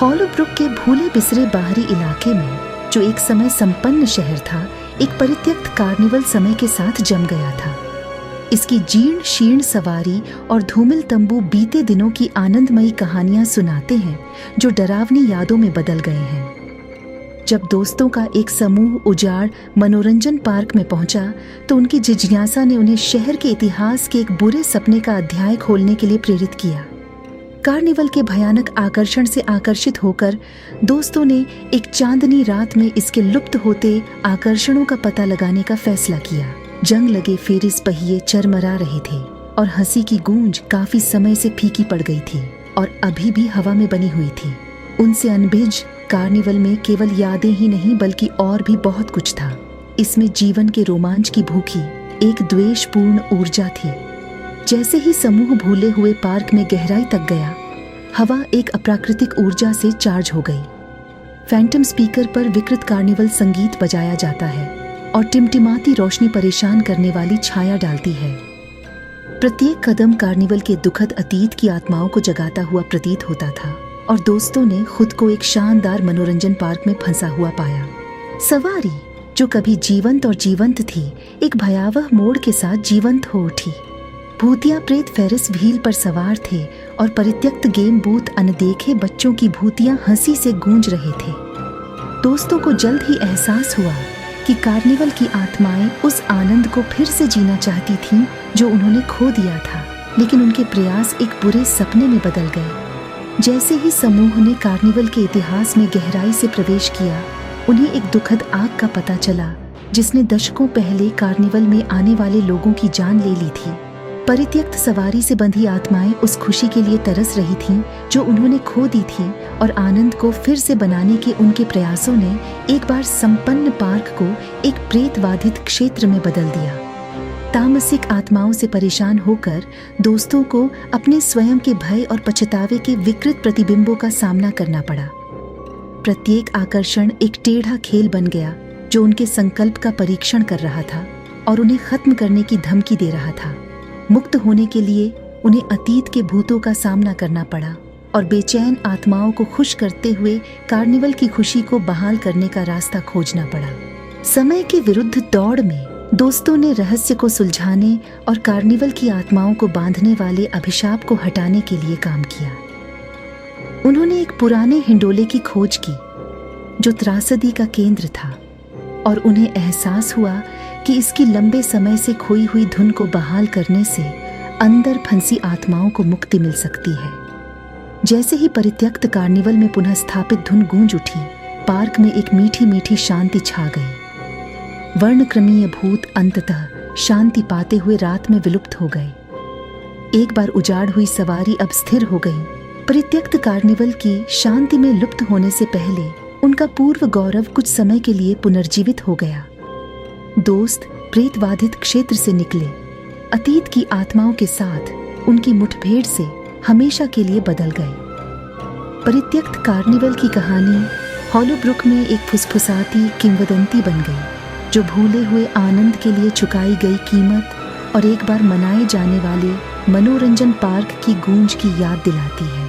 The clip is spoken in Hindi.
हॉलोब्रुक के भूले बिसरे बाहरी इलाके में, जो एक समय संपन्न शहर था, एक परित्यक्त कार्निवल समय के साथ जम गया था। इसकी जीर्ण शीर्ण सवारी और धूमिल तंबू बीते दिनों की आनंदमयी कहानियां सुनाते हैं, जो डरावनी यादों में बदल गए हैं। जब दोस्तों का एक समूह उजाड़ मनोरंजन पार्क में पहुंचा, तो उनकी जिज्ञासा ने उन्हें शहर के इतिहास के एक बुरे सपने का अध्याय खोलने के लिए प्रेरित किया। कार्निवल के भयानक आकर्षण से आकर्षित होकर दोस्तों ने एक चांदनी रात में इसके लुप्त होते आकर्षणों का पता लगाने का फैसला किया। जंग लगे फेरिस पहिए चरमरा रहे थे और हंसी की गूंज काफी समय से फीकी पड़ गई थी और अभी भी हवा में बनी हुई थी। उनसे अनभिज कार्निवल में केवल यादें ही नहीं बल्कि और भी बहुत कुछ था। इसमें जीवन के रोमांच की भूखी एक द्वेषपूर्ण ऊर्जा थी। जैसे ही समूह भूले हुए पार्क में गहराई तक गया, हवा एक अप्राकृतिक ऊर्जा से चार्ज हो गई। फैंटम स्पीकर पर विकृत कार्निवल संगीत बजाया जाता है और टिमटिमाती रोशनी परेशान करने वाली छाया डालती है। प्रत्येक कदम कार्निवल के दुखद अतीत की आत्माओं को जगाता हुआ प्रतीत होता था और दोस्तों ने खुद को एक शानदार मनोरंजन पार्क में फंसा हुआ पाया। सवारी, जो कभी जीवंत और जीवंत थी, एक भयावह मोड़ के साथ जीवंत हो उठी। भूतिया प्रेत फेरिस व्हील पर सवार थे और परित्यक्त गेम बूथ अनदेखे बच्चों की भूतियां हंसी से गूंज रहे थे। दोस्तों को जल्द ही एहसास हुआ कि कार्निवल की आत्माएं उस आनंद को फिर से जीना चाहती थीं जो उन्होंने खो दिया था, लेकिन उनके प्रयास एक बुरे सपने में बदल गए। जैसे ही समूह ने कार्निवल के इतिहास में गहराई से प्रवेश किया, उन्हें एक दुखद आग का पता चला जिसने दशकों पहले कार्निवल में आने वाले लोगों की जान ले ली थी। परित्यक्त सवारी से बंधी आत्माएं उस खुशी के लिए तरस रही थीं जो उन्होंने खो दी थी और आनंद को फिर से बनाने के उनके प्रयासों ने एक बार संपन्न पार्क को एक प्रेतबाधित क्षेत्र में बदल दिया। तामसिक आत्माओं से परेशान होकर दोस्तों को अपने स्वयं के भय और पछतावे के विकृत प्रतिबिंबों का सामना करना पड़ा। प्रत्येक आकर्षण एक टेढ़ा खेल बन गया जो उनके संकल्प का परीक्षण कर रहा था और उन्हें खत्म करने की धमकी दे रहा था। मुक्त होने के लिए उन्हें अतीत के भूतों का सामना करना पड़ा और बेचैन आत्माओं को खुश करते हुए कार्निवल की खुशी को बहाल करने का रास्ता खोजना पड़ा। समय के विरुद्ध दौड़ में दोस्तों ने रहस्य को सुलझाने और कार्निवल की आत्माओं को बांधने वाले अभिशाप को हटाने के लिए काम किया। उन्होंने एक पुराने हिंडोले की खोज की जो त्रासदी का केंद्र था और उन्हें एहसास हुआ कि इसकी लंबे समय से खोई हुई धुन को बहाल करने से अंदर फंसी आत्माओं को मुक्ति मिल सकती है। जैसे ही परित्यक्त कार्निवल में पुनः स्थापित धुन गूंज उठी, पार्क में एक मीठी मीठी शांति छा गई। वर्णक्रमीय भूत अंततः शांति पाते हुए रात में विलुप्त हो गए। एक बार उजाड़ हुई सवारी अब स्थिर हो गई। परित्यक्त कार्निवल की शांति में लुप्त होने से पहले उनका पूर्व गौरव कुछ समय के लिए पुनर्जीवित हो गया। दोस्त प्रेतबाधित क्षेत्र से निकले, अतीत की आत्माओं के साथ उनकी मुठभेड़ से हमेशा के लिए बदल गए। परित्यक्त कार्निवल की कहानी हॉलोब्रुक में एक फुसफुसाती किंवदंती बन गई जो भूले हुए आनंद के लिए चुकाई गई कीमत और एक बार मनाए जाने वाले मनोरंजन पार्क की गूंज की याद दिलाती है।